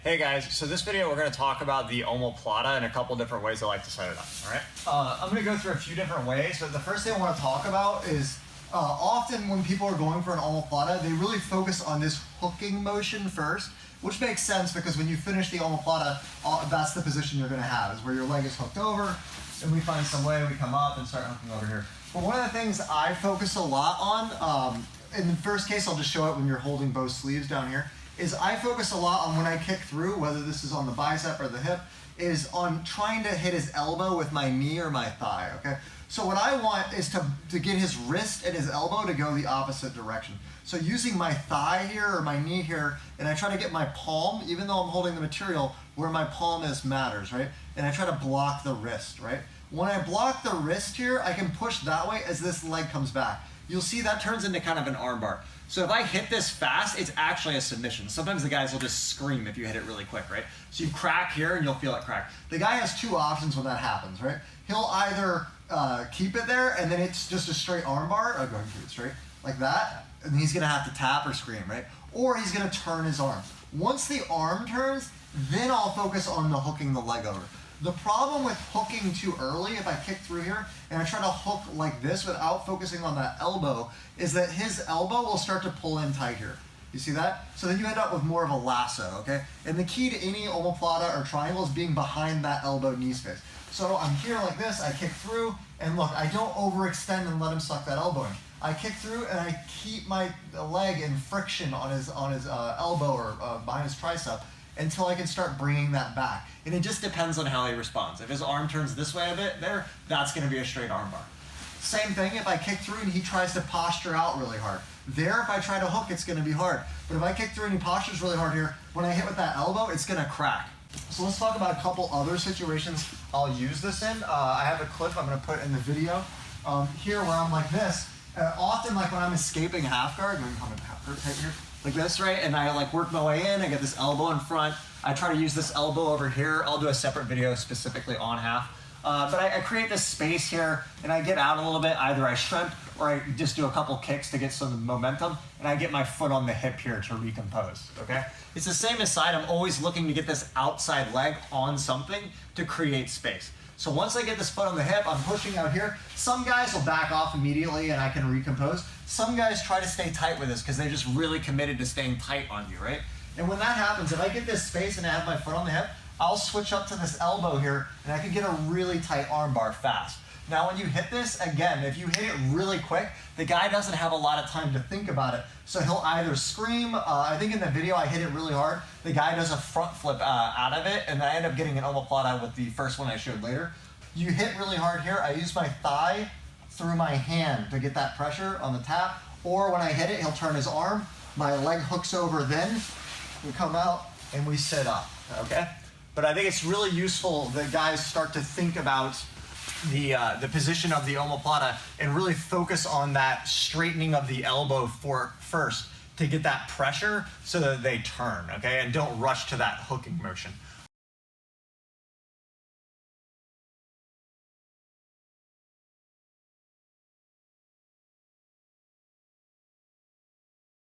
Hey guys, so this video we're going to talk about the Omoplata and a couple different ways I like to set it up, all right? I'm going to go through a few different ways, but the first thing I want to talk about is often when people are going for an Omoplata, they really focus on this hooking motion first, which makes sense because when you finish the Omoplata, that's the position you're going to have, is where your leg is hooked over, and we find some way, we come up and start hooking over here. But one of the things I focus a lot on, in the first case, I'll just show it when you're holding both sleeves down here, is I focus a lot on when I kick through, whether this is on the bicep or the hip, is on trying to hit his elbow with my knee or my thigh, okay? So what I want is to get his wrist and his elbow to go the opposite direction. So using my thigh here or my knee here, and I try to get my palm, even though I'm holding the material, where my palm is matters, right? And I try to block the wrist, right? When I block the wrist here, I can push that way as this leg comes back. You'll see that turns into kind of an armbar. So if I hit this fast, it's actually a submission. Sometimes the guys will just scream if you hit it really quick, right? So you crack here and you'll feel it crack. The guy has two options when that happens, right? He'll either keep it there and then it's just a straight armbar. I'll go ahead and keep it straight, like that. And he's gonna have to tap or scream, right? Or he's gonna turn his arm. Once the arm turns, then I'll focus on the hooking the leg over. The problem with hooking too early, if I kick through here and I try to hook like this without focusing on that elbow, is that his elbow will start to pull in tight here. You see that? So then you end up with more of a lasso, okay? And the key to any omoplata or triangle is being behind that elbow knee space. So I'm here like this, I kick through, and look, I don't overextend and let him suck that elbow in. I kick through and I keep my leg in friction on his elbow or behind his tricep until I can start bringing that back. And it just depends on how he responds. If his arm turns this way a bit there, that's gonna be a straight arm bar. Same thing if I kick through and he tries to posture out really hard. There, if I try to hook, it's gonna be hard. But if I kick through and he postures really hard here, when I hit with that elbow, it's gonna crack. So let's talk about a couple other situations I'll use this in. I have a clip I'm gonna put in the video here where I'm like this. Often like when I'm escaping half guard, I'm coming half guard right here, like this, right? And I like work my way in, I get this elbow in front. I try to use this elbow over here. I'll do a separate video specifically on half. But I create this space here and I get out a little bit. Either I shrimp or I just do a couple kicks to get some momentum and I get my foot on the hip here to recompose, okay? It's the same as side. I'm always looking to get this outside leg on something to create space. So once I get this foot on the hip, I'm pushing out here. Some guys will back off immediately and I can recompose. Some guys try to stay tight with this because they're just really committed to staying tight on you, right? And when that happens, if I get this space and I have my foot on the hip, I'll switch up to this elbow here and I can get a really tight arm bar fast. Now when you hit this, again, if you hit it really quick, the guy doesn't have a lot of time to think about it. So he'll either scream, I think in the video I hit it really hard, the guy does a front flip out of it and I end up getting an omoplata with the first one I showed later. You hit really hard here, I use my thigh through my hand to get that pressure on the tap, or when I hit it, he'll turn his arm, my leg hooks over then, we come out and we sit up, okay? But I think it's really useful that guys start to think about the position of the omoplata and really focus on that straightening of the elbow first to get that pressure so that they turn, okay? And don't rush to that hooking motion.